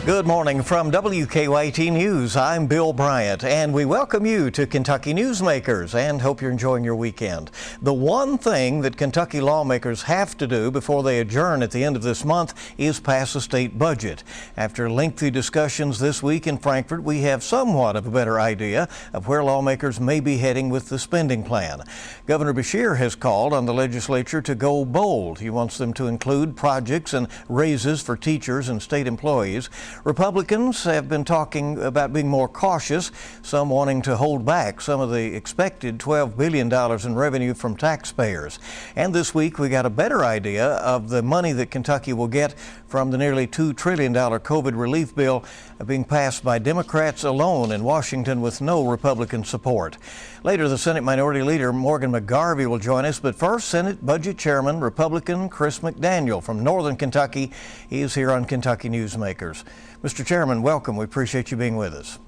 Good morning from WKYT News. I'm Bill Bryant, and we welcome you to Kentucky Newsmakers and hope you're enjoying your weekend. The one thing that Kentucky lawmakers have to do before they adjourn at the end of this month is pass a state budget. After lengthy discussions this week in Frankfort, we have somewhat of a better idea of where lawmakers may be heading with the spending plan. Governor Beshear has called on the legislature to go bold. He wants them to include projects and raises for teachers and state employees. Republicans have been talking about being more cautious, some wanting to hold back some of the expected $12 billion in revenue from taxpayers. And this week we got a better idea of the money that Kentucky will get from the nearly $2 trillion COVID relief bill being passed by Democrats alone in Washington with no Republican support. Later, the Senate Minority Leader Morgan McGarvey will join us, but first, Senate Budget Chairman Republican Chris McDaniel from Northern Kentucky. He is here on Kentucky Newsmakers. Mr. Chairman, welcome. We appreciate you being with us.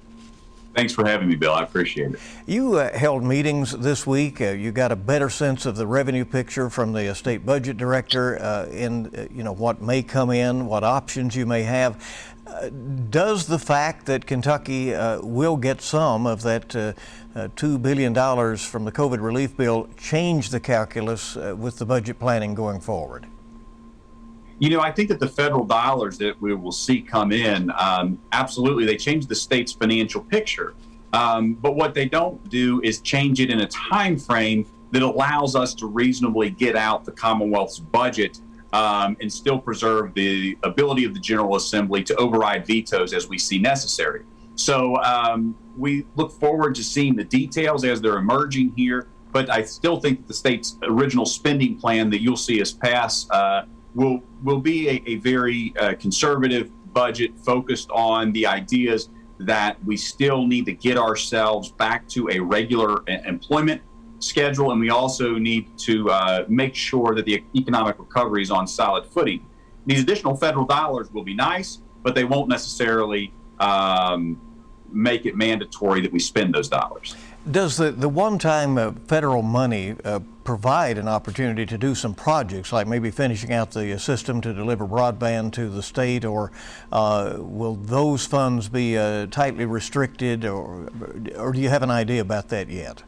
Thanks for having me, Bill. I appreciate it. You held meetings this week. You got a better sense of the revenue picture from the state budget director in what may come in, what options you may have. Does the fact that Kentucky will get some of that $2 billion from the COVID relief bill change the calculus with the budget planning going forward? You know, I think that the federal dollars that we will see come in, absolutely, they change the state's financial picture. But what they don't do is change it in a time frame that allows us to reasonably get out the Commonwealth's budget and still preserve the ability of the General Assembly to override vetoes as we see necessary. So we look forward to seeing the details as they're emerging here. But I still think that the state's original spending plan that you'll see us pass will be a very conservative budget focused on the ideas that we still need to get ourselves back to a regular employment schedule, and we also need to make sure that the economic recovery is on solid footing. These additional federal dollars will be nice, but they won't necessarily make it mandatory that we spend those dollars. Does the one-time federal money provide an opportunity to do some projects, like maybe finishing out the system to deliver broadband to the state, or will those funds be tightly restricted, or do you have an idea about that yet?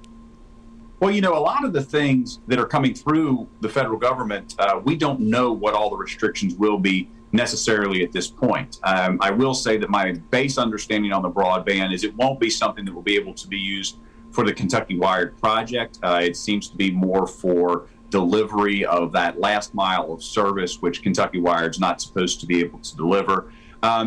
Well, you know, a lot of the things that are coming through the federal government, we don't know what all the restrictions will be necessarily at this point. I will say that my base understanding on the broadband is it won't be something that will be able to be used for the Kentucky Wired project. It seems to be more for delivery of that last mile of service, which Kentucky Wired's not supposed to be able to deliver.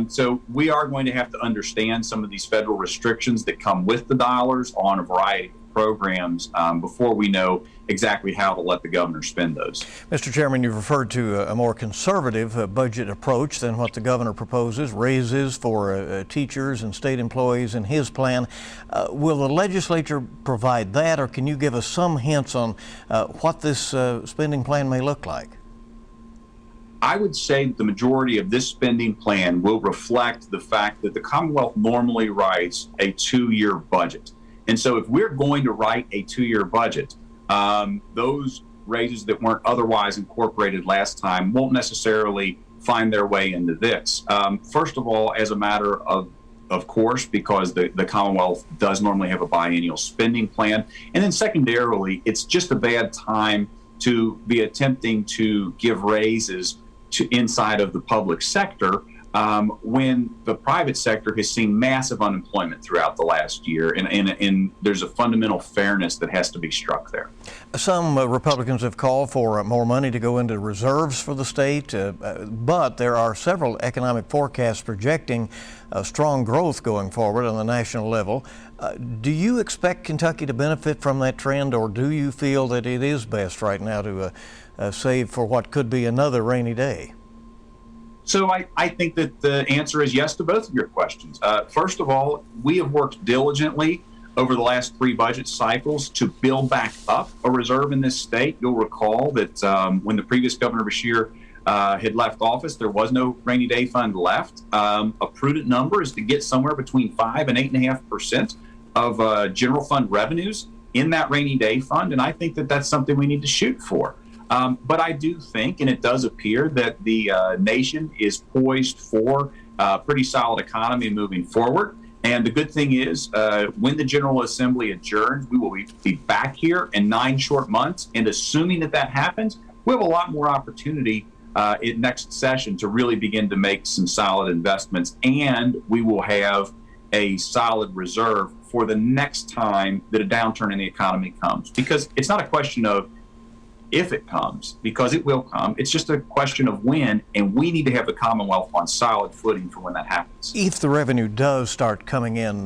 So we are going to have to understand some of these federal restrictions that come with the dollars on a variety of programs before we know exactly how to let the governor spend those. Mr. Chairman, you've referred to a more conservative budget approach than what the governor proposes, raises for teachers and state employees in his plan. Will the legislature provide that, or can you give us some hints on what this spending plan may look like? I would say that the majority of this spending plan will reflect the fact that the Commonwealth normally writes a two-year budget. And so if we're going to write a two-year budget, those raises that weren't otherwise incorporated last time won't necessarily find their way into this. First of all, as a matter of course, because the Commonwealth does normally have a biennial spending plan. And then secondarily, it's just a bad time to be attempting to give raises to inside of the public sector when the private sector has seen massive unemployment throughout the last year, and there's a fundamental fairness that has to be struck there. Some Republicans have called for more money to go into reserves for the state, but there are several economic forecasts projecting strong growth going forward on the national level. Do you expect Kentucky to benefit from that trend, or do you feel that it is best right now to save for what could be another rainy day? So I think that the answer is yes to both of your questions. First of all, we have worked diligently over the last three budget cycles to build back up a reserve in this state. You'll recall that when the previous Governor Beshear had left office, there was no rainy day fund left. A prudent number is to get somewhere between 5 and 8.5% of general fund revenues in that rainy day fund, and I think that that's something we need to shoot for. But I do think, and it does appear, that the nation is poised for pretty solid economy moving forward. And the good thing is, when the General Assembly adjourns, we will be back here in 9 short months. And assuming that happens, we have a lot more opportunity in next session to really begin to make some solid investments. And we will have a solid reserve for the next time that a downturn in the economy comes. Because it's not a question of if it comes, because it will come. It's just a question of when, and we need to have the Commonwealth on solid footing for when that happens. If the revenue does start coming in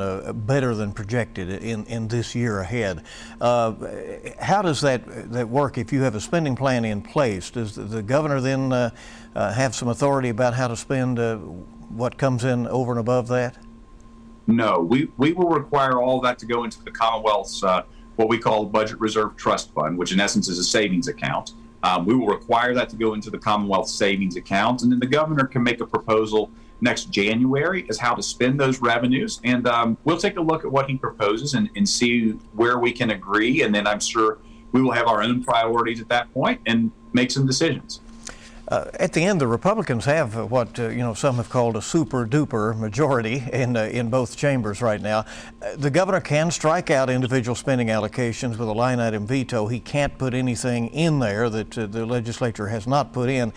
better than projected in this year ahead, how does that work if you have a spending plan in place? Does the governor then have some authority about how to spend what comes in over and above that? No, we will require all of that to go into the Commonwealth's what we call the Budget Reserve Trust Fund, which in essence is a savings account. We will require that to go into the Commonwealth savings account, and then the governor can make a proposal next January as how to spend those revenues. And we'll take a look at what he proposes and see where we can agree. And then I'm sure we will have our own priorities at that point and make some decisions. At the end, the Republicans have what some have called a super-duper majority in both chambers right now. The governor can strike out individual spending allocations with a line item veto. He can't put anything in there that the legislature has not put in.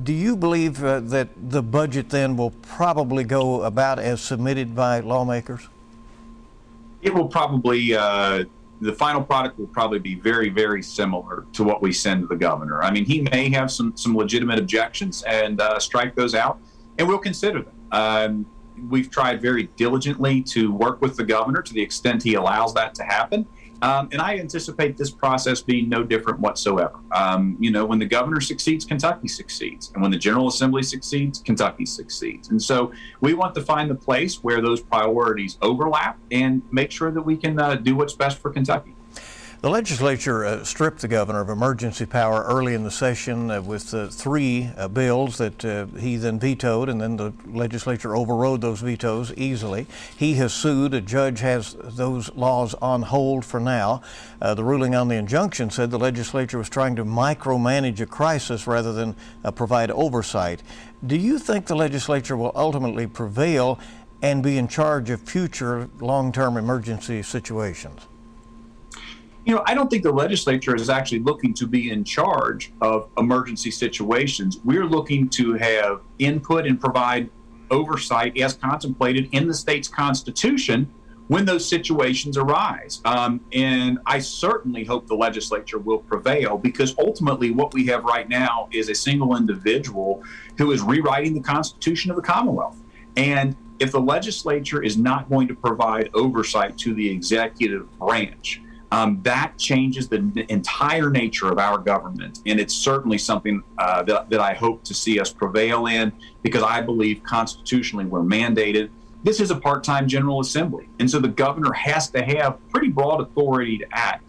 Do you believe that the budget then will probably go about as submitted by lawmakers? It will probably the final product will probably be very, very similar to what we send to the governor. I mean, he may have some legitimate objections and strike those out, and we'll consider them. We've tried very diligently to work with the governor to the extent he allows that to happen. And I anticipate this process being no different whatsoever. When the governor succeeds, Kentucky succeeds. And when the General Assembly succeeds, Kentucky succeeds. And so we want to find the place where those priorities overlap and make sure that we can do what's best for Kentucky. The legislature stripped the governor of emergency power early in the session with 3 bills that he then vetoed, and then the legislature overrode those vetoes easily. He has sued. A judge has those laws on hold for now. The ruling on the injunction said the legislature was trying to micromanage a crisis rather than provide oversight. Do you think the legislature will ultimately prevail and be in charge of future long-term emergency situations? I don't think the legislature is actually looking to be in charge of emergency situations. We're looking to have input and provide oversight as contemplated in the state's constitution when those situations arise. And I certainly hope the legislature will prevail, because ultimately what we have right now is a single individual who is rewriting the Constitution of the Commonwealth. And if the legislature is not going to provide oversight to the executive branch, that changes the entire nature of our government. And it's certainly something that I hope to see us prevail in, because I believe constitutionally we're mandated. This is a part-time General Assembly. And so the governor has to have pretty broad authority to act.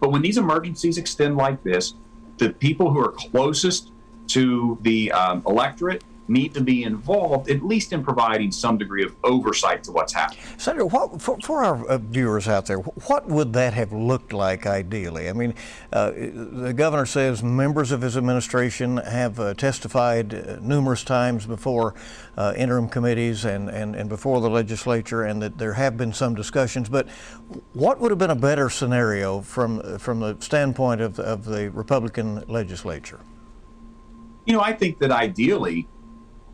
But when these emergencies extend like this, the people who are closest to the electorate need to be involved, at least in providing some degree of oversight to what's happening. Senator, for our viewers out there, what would that have looked like ideally? I mean, the governor says members of his administration have testified numerous times before interim committees and before the legislature, and that there have been some discussions. But what would have been a better scenario from the standpoint of the Republican legislature? I think that ideally,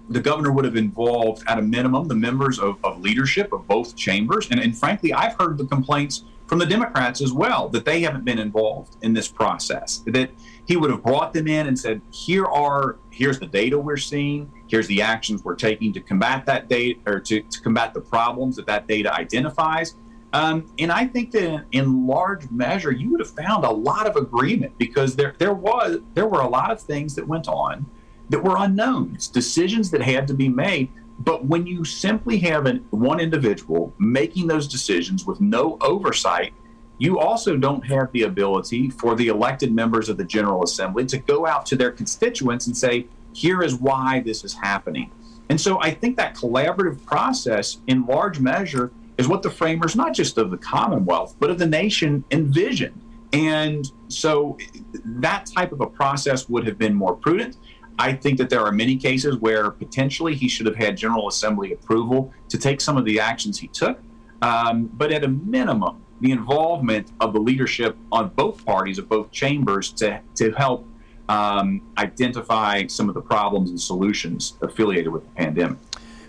the governor would have involved, at a minimum, the members of leadership of both chambers. And frankly, I've heard the complaints from the Democrats as well that they haven't been involved in this process, that he would have brought them in and said, here's the data we're seeing, here's the actions we're taking to combat that data, or to combat the problems that data identifies. And I think that in large measure, you would have found a lot of agreement, because there were a lot of things that went on that were unknowns, decisions that had to be made. But when you simply have one individual making those decisions with no oversight, you also don't have the ability for the elected members of the General Assembly to go out to their constituents and say, here is why this is happening. And so I think that collaborative process, in large measure, is what the framers, not just of the Commonwealth, but of the nation, envisioned. And so that type of a process would have been more prudent. I think that there are many cases where potentially he should have had General Assembly approval to take some of the actions he took. But at a minimum, the involvement of the leadership on both parties of both chambers to help identify some of the problems and solutions affiliated with the pandemic.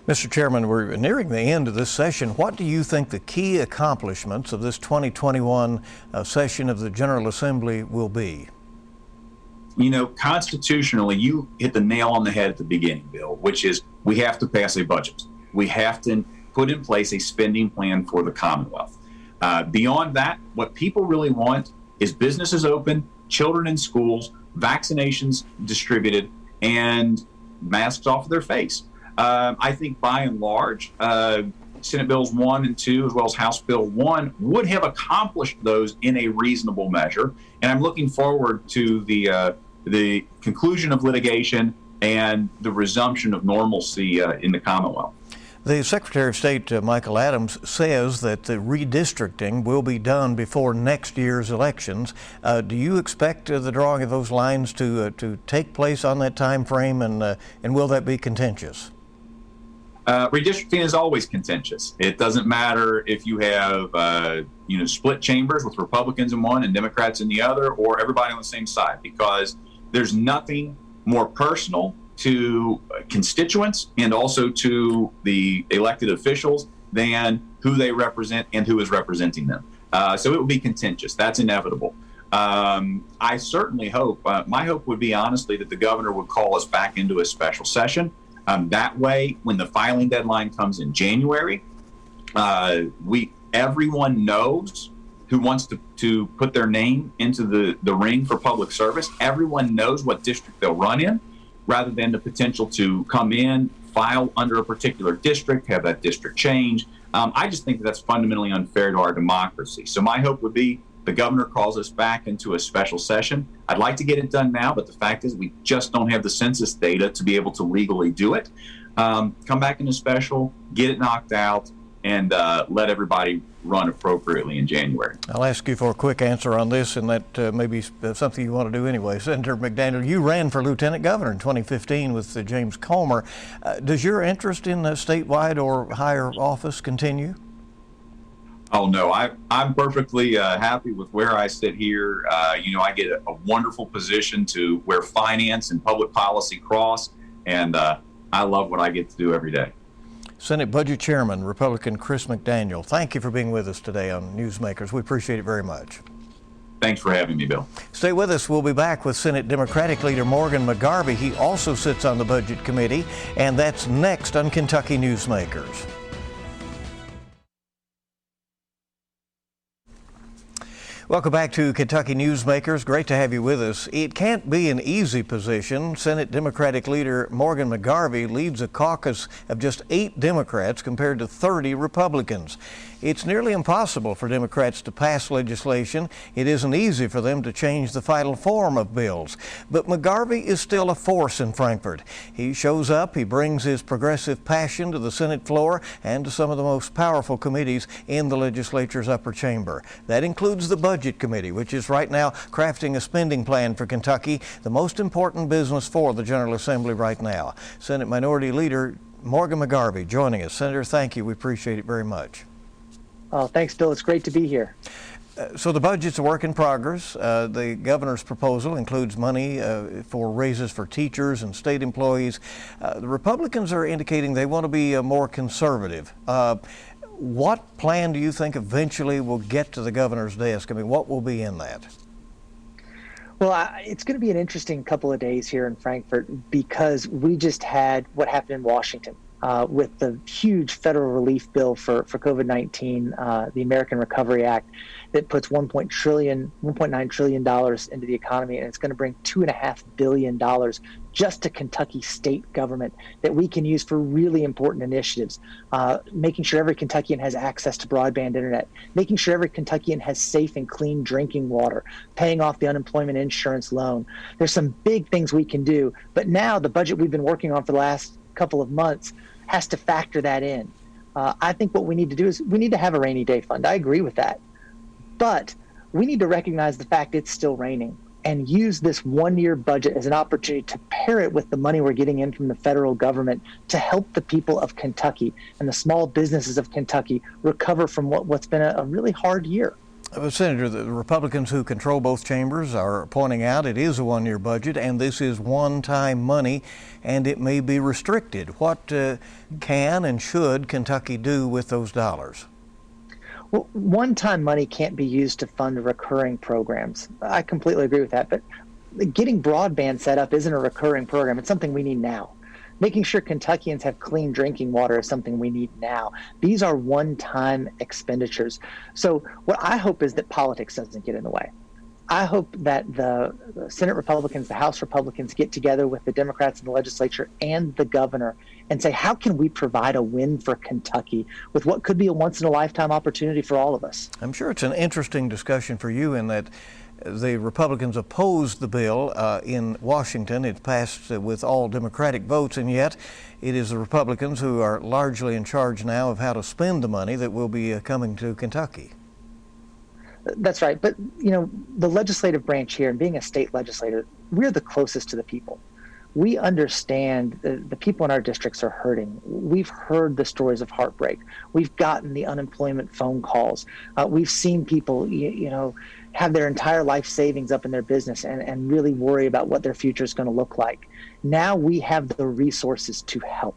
Mr. Chairman, we're nearing the end of this session. What do you think the key accomplishments of this 2021 session of the General Assembly will be? You know, constitutionally, you hit the nail on the head at the beginning, Bill, which is we have to pass a budget. We have to put in place a spending plan for the Commonwealth. Beyond that, what people really want is businesses open, children in schools, vaccinations distributed, and masks off of their face. I think by and large, Senate Bills 1 and 2, as well as House Bill 1, would have accomplished those in a reasonable measure. And I'm looking forward to the conclusion of litigation and the resumption of normalcy in the Commonwealth. The Secretary of State, Michael Adams, says that the redistricting will be done before next year's elections. Do you expect the drawing of those lines to take place on that time frame, and will that be contentious? Redistricting is always contentious. It doesn't matter if you have split chambers with Republicans in one and Democrats in the other, or everybody on the same side, because there's nothing more personal to constituents and also to the elected officials than who they represent and who is representing them. So it will be contentious. That's inevitable. I certainly hope, my hope would be honestly that the governor would call us back into a special session. That way, when the filing deadline comes in January, everyone knows who wants to put their name into the ring for public service. Everyone knows what district they'll run in, rather than the potential to come in, file under a particular district, have that district change. I just think that's fundamentally unfair to our democracy. So my hope would be the governor calls us back into a special session. I'd like to get it done now, but the fact is we just don't have the census data to be able to legally do it. Come back into special, get it knocked out, and let everybody run appropriately in January. I'll ask you for a quick answer on this, and that may be something you want to do anyway. Senator McDaniel, you ran for lieutenant governor in 2015 with James Comer. Does your interest in statewide or higher office continue? Oh, no, I'm perfectly happy with where I sit here. I get a wonderful position to where finance and public policy cross, and I love what I get to do every day. Senate Budget Chairman, Republican Chris McDaniel, thank you for being with us today on Newsmakers. We appreciate it very much. Thanks for having me, Bill. Stay with us. We'll be back with Senate Democratic Leader Morgan McGarvey. He also sits on the Budget Committee, and that's next on Kentucky Newsmakers. Welcome back to Kentucky Newsmakers. Great to have you with us. It can't be an easy position. Senate Democratic Leader Morgan McGarvey leads a caucus of just 8 Democrats compared to 30 Republicans. It's nearly impossible for Democrats to pass legislation. It isn't easy for them to change the final form of bills. But McGarvey is still a force in Frankfort. He shows up, he brings his progressive passion to the Senate floor and to some of the most powerful committees in the legislature's upper chamber. That includes the Budget Committee, which is right now crafting a spending plan for Kentucky, the most important business for the General Assembly right now. Senate Minority Leader Morgan McGarvey joining us. Senator, thank you. We appreciate it very much. Oh, thanks, Bill. It's great to be here. So the budget's a work in progress. The governor's proposal includes money for raises for teachers and state employees. The Republicans are indicating they want to be more conservative. What plan do you think eventually will get to the governor's desk? I mean, what will be in that? Well, it's going to be an interesting couple of days here in Frankfort because we just had what happened in Washington. With the huge federal relief bill for COVID-19, the American Recovery Act, that puts $1.9 trillion into the economy, and it's going to bring $2.5 billion just to Kentucky state government that we can use for really important initiatives, making sure every Kentuckian has access to broadband internet, making sure every Kentuckian has safe and clean drinking water, paying off the unemployment insurance loan. There's some big things we can do, but now the budget we've been working on for the last couple of months has to factor that in. I think what we need to do is we need to have a rainy day fund. I agree with that. But we need to recognize the fact it's still raining. and use this one-year budget as an opportunity to pair it with the money we're getting in from the federal government to help the people of Kentucky and the small businesses of Kentucky recover from what's been a really hard year. Senator, the Republicans who control both chambers are pointing out it is a one-year budget and this is one-time money and it may be restricted. What can and should Kentucky do with those dollars? Well, one-time money can't be used to fund recurring programs. I completely agree with that, but getting broadband set up isn't a recurring program. It's something we need now. Making sure Kentuckians have clean drinking water is something we need now. These are one-time expenditures. So what I hope is that politics doesn't get in the way. I hope that the Senate Republicans, the House Republicans get together with the Democrats in the legislature and the governor and say, how can we provide a win for Kentucky with what could be a once-in-a-lifetime opportunity for all of us? I'm sure it's an interesting discussion for you in that the Republicans opposed the bill in Washington. It passed with all Democratic votes, and yet it is the Republicans who are largely in charge now of how to spend the money that will be coming to Kentucky. That's right. But, you know, the legislative branch here, and being a state legislator, we're the closest to the people. We understand the people in our districts are hurting. We've heard the stories of heartbreak. We've gotten the unemployment phone calls. We've seen people, you know, have their entire life savings up in their business and really worry about what their future is going to look like. Now we have the resources to help.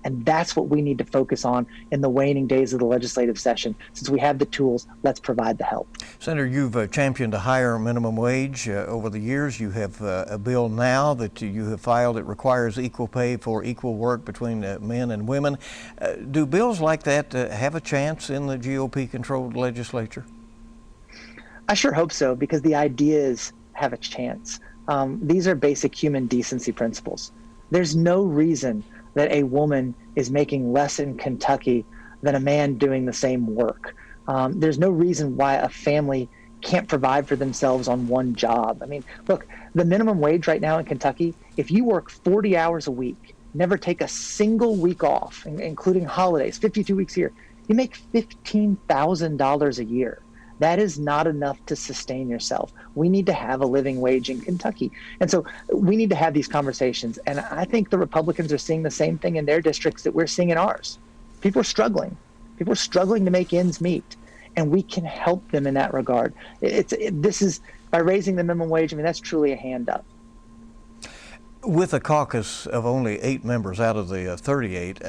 And that's what we need to focus on in the waning days of the legislative session. Since we have the tools, let's provide the help. Senator, you've championed a higher minimum wage over the years. You have a bill now that you have filed that requires equal pay for equal work between men and women. Do bills like that have a chance in the GOP-controlled legislature? I sure hope so, because the ideas have a chance. These are basic human decency principles. There's no reason that a woman is making less in Kentucky than a man doing the same work. There's no reason why a family can't provide for themselves on one job. I mean, look, the minimum wage right now in Kentucky, if you work 40 hours a week, never take a single week off, including holidays, 52 weeks a year, you make $15,000 a year. That is not enough to sustain yourself. We need to have a living wage in Kentucky. And so we need to have these conversations. And I think the Republicans are seeing the same thing in their districts that we're seeing in ours. People are struggling. People are struggling to make ends meet. And we can help them in that regard. This is, by raising the minimum wage, I mean, that's truly a hand up. With a caucus of only 8 members out of the 38,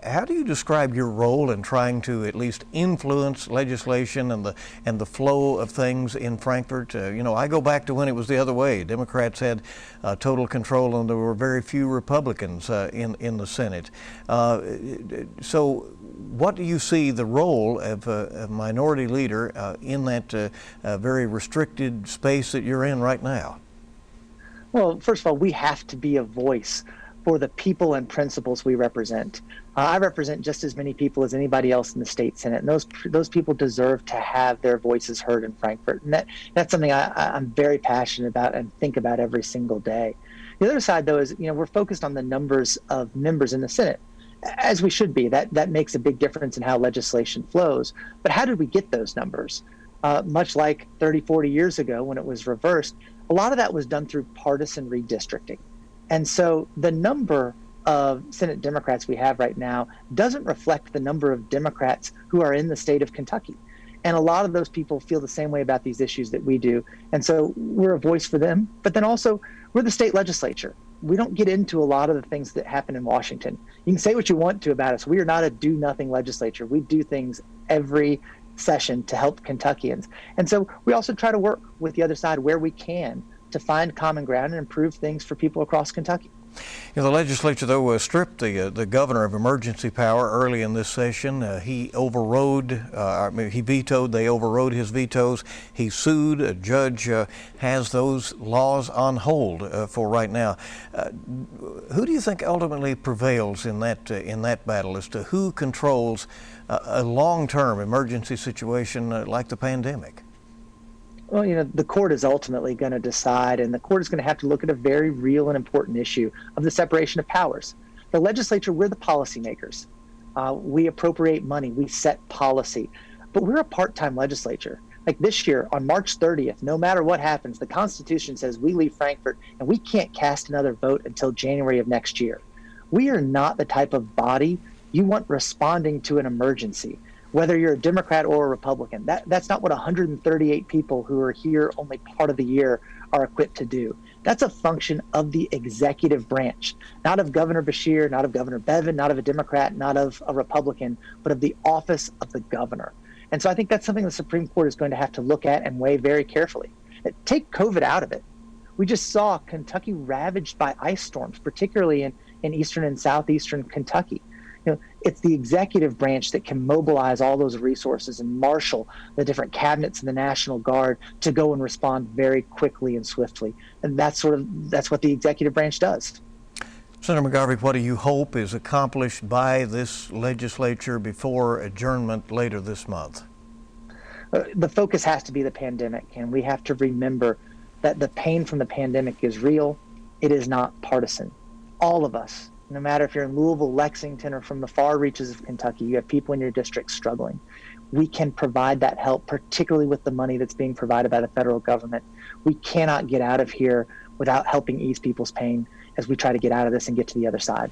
how do you describe your role in trying to at least influence legislation and the flow of things in Frankfort? You know, I go back to when it was the other way. Democrats had total control and there were very few Republicans in the Senate. So what do you see the role of a minority leader in that very restricted space that you're in right now? Well, first of all, we have to be a voice for the people and principles we represent. I represent just as many people as anybody else in the state Senate, and those people deserve to have their voices heard in Frankfort. And that's something I'm very passionate about and think about every single day. The other side, though, is, you know, we're focused on the numbers of members in the Senate, as we should be. That makes a big difference in how legislation flows. But how did we get those numbers? Much like 30, 40 years ago when it was reversed, a lot of that was done through partisan redistricting. And so the number of Senate Democrats we have right now doesn't reflect the number of Democrats who are in the state of Kentucky. And a lot of those people feel the same way about these issues that we do. And so we're a voice for them, but then also we're the state legislature. We don't get into a lot of the things that happen in Washington. You can say what you want to about us. We are not a do-nothing legislature. We do things every session to help Kentuckians. And so we also try to work with the other side where we can to find common ground and improve things for people across Kentucky. You know, the legislature, though, stripped the governor of emergency power early in this session. He he vetoed, they overrode his vetoes. He sued. A judge has those laws on hold for right now. Who do you think ultimately prevails in that battle as to who controls a long-term emergency situation like the pandemic? Well, you know, the court is ultimately going to decide, and the court is going to have to look at a very real and important issue of the separation of powers. The legislature, we're the policymakers. We appropriate money, we set policy, but we're a part-time legislature. Like this year, on March 30th, no matter what happens, the Constitution says we leave Frankfort and we can't cast another vote until January of next year. We are not the type of body you want responding to an emergency, whether you're a Democrat or a Republican. That's not what 138 people who are here only part of the year are equipped to do. That's a function of the executive branch, not of Governor Beshear, not of Governor Bevin, not of a Democrat, not of a Republican, but of the office of the governor. And so I think that's something the Supreme Court is going to have to look at and weigh very carefully. Take COVID out of it. We just saw Kentucky ravaged by ice storms, particularly in eastern and southeastern Kentucky. It's the executive branch that can mobilize all those resources and marshal the different cabinets and the National Guard to go and respond very quickly and swiftly. And that's what the executive branch does. Senator McGarvey, what do you hope is accomplished by this legislature before adjournment later this month? The focus has to be the pandemic, and we have to remember that the pain from the pandemic is real. It is not partisan. All of us, no matter if you're in Louisville, Lexington, or from the far reaches of Kentucky, you have people in your district struggling. We can provide that help, particularly with the money that's being provided by the federal government. We cannot get out of here without helping ease people's pain as we try to get out of this and get to the other side.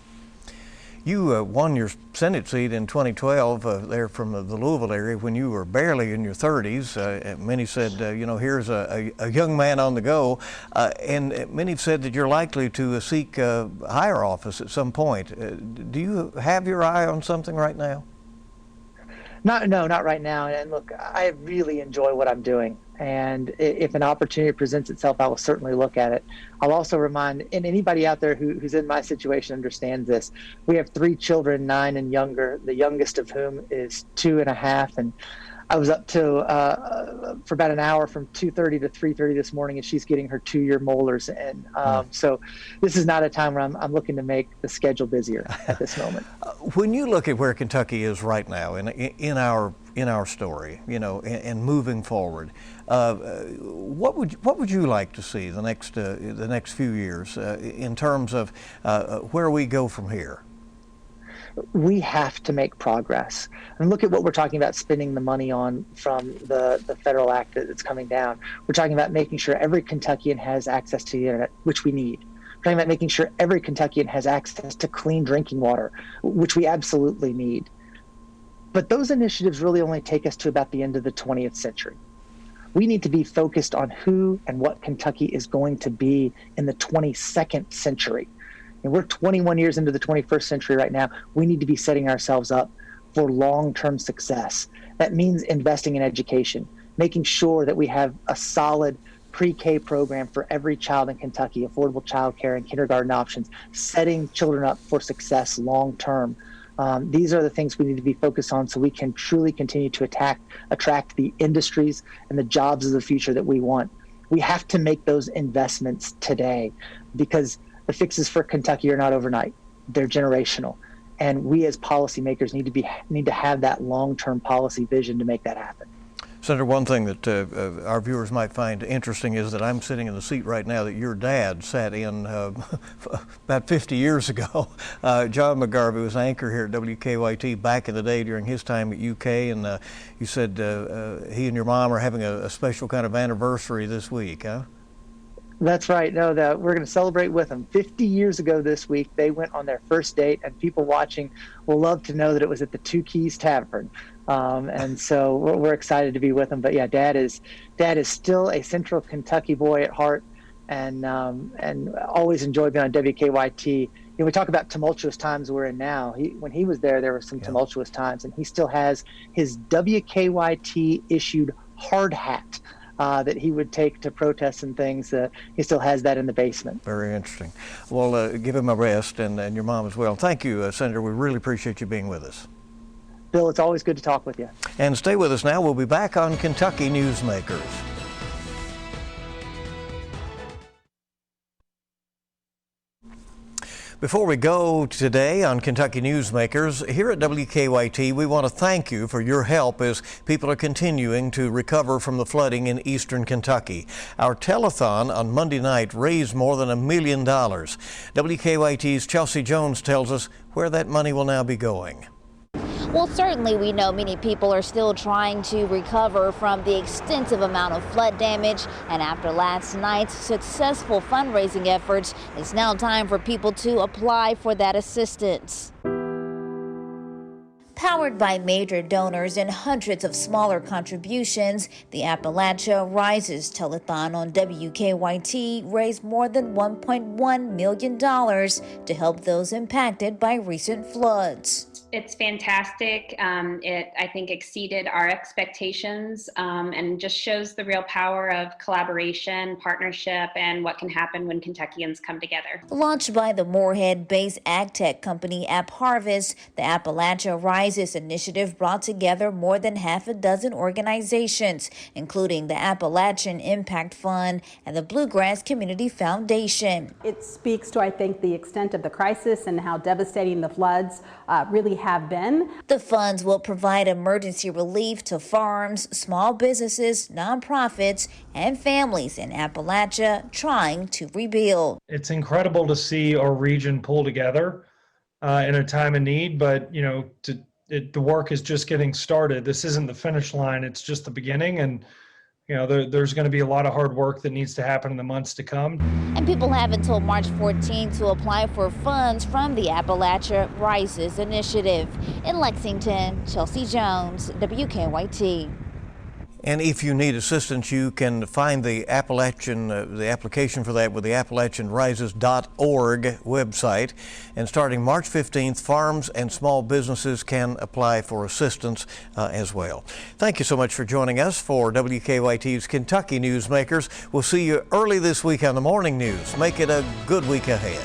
You won your Senate seat in 2012 there from the Louisville area when you were barely in your 30s. Many said, here's a young man on the go. And many have said that you're likely to seek higher office at some point. Do you have your eye on something right now? No, not right now. And look, I really enjoy what I'm doing. And if an opportunity presents itself, I will certainly look at it. I'll also remind, and anybody out there who's in my situation understands this, we have 3 children, 9 and younger, the youngest of whom is 2.5. And I was up to for about an hour from 2:30 to 3:30 this morning, and she's getting her 2-year molars. And so this is not a time where I'm looking to make the schedule busier at this moment. When you look at where Kentucky is right now in our story, and moving forward, what would you like to see the next few years in terms of where we go from here? We have to make progress. And look at what we're talking about spending the money on from the federal act that's coming down. We're talking about making sure every Kentuckian has access to the internet, which we need. We're talking about making sure every Kentuckian has access to clean drinking water, which we absolutely need. But those initiatives really only take us to about the end of the 20th century. We need to be focused on who and what Kentucky is going to be in the 22nd century. And we're 21 years into the 21st century right now. We need to be setting ourselves up for long-term success. That means investing in education, making sure that we have a solid pre-K program for every child in Kentucky, affordable childcare and kindergarten options, setting children up for success long-term. These are the things we need to be focused on so we can truly continue to attract the industries and the jobs of the future that we want. We have to make those investments today because the fixes for Kentucky are not overnight. They're generational. And we as policymakers need to have that long-term policy vision to make that happen. Senator, one thing that our viewers might find interesting is that I'm sitting in the seat right now that your dad sat in about 50 years ago. John McGarvey was anchor here at WKYT back in the day during his time at UK, and you said he and your mom are having a special kind of anniversary this week, huh? That's right. No, we're going to celebrate with them. 50 years ago this week, they went on their first date, and people watching will love to know that it was at the Two Keys Tavern. And so we're excited to be with them. But yeah, Dad is still a Central Kentucky boy at heart, and always enjoyed being on WKYT. We talk about tumultuous times we're in now. When he was there were some tumultuous times, and he still has his WKYT issued hard hat that he would take to protests and things. He still has that in the basement. Very interesting. Well, give him a rest, and your mom as well. Thank you, Senator. We really appreciate you being with us. Bill, it's always good to talk with you. And stay with us now. We'll be back on Kentucky Newsmakers. Before we go today on Kentucky Newsmakers, here at WKYT, we want to thank you for your help as people are continuing to recover from the flooding in eastern Kentucky. Our telethon on Monday night raised more than $1 million. WKYT's Chelsea Jones tells us where that money will now be going. Well, certainly we know many people are still trying to recover from the extensive amount of flood damage, and after last night's successful fundraising efforts, it's now time for people to apply for that assistance. Powered by major donors and hundreds of smaller contributions, the Appalachia Rises Telethon on WKYT raised more than $1.1 million to help those impacted by recent floods. It's fantastic. It, I think, exceeded our expectations and just shows the real power of collaboration, partnership, and what can happen when Kentuckians come together. Launched by the Moorhead-based ag tech company AppHarvest, the Appalachia Rises initiative brought together more than half a dozen organizations, including the Appalachian Impact Fund and the Bluegrass Community Foundation. It speaks to, I think, the extent of the crisis and how devastating the floods really have been. The funds will provide emergency relief to farms, small businesses, nonprofits, and families in Appalachia trying to rebuild. It's incredible to see our region pull together in a time of need, but the work is just getting started. This isn't the finish line, it's just the beginning, and there's going to be a lot of hard work that needs to happen in the months to come. And people have until March 14 to apply for funds from the Appalachia Rises initiative. In Lexington, Chelsea Jones, WKYT. And if you need assistance, you can find the application for that with the AppalachianRises.org website. And starting March 15th, farms and small businesses can apply for assistance as well. Thank you so much for joining us for WKYT's Kentucky Newsmakers. We'll see you early this week on the morning news. Make it a good week ahead.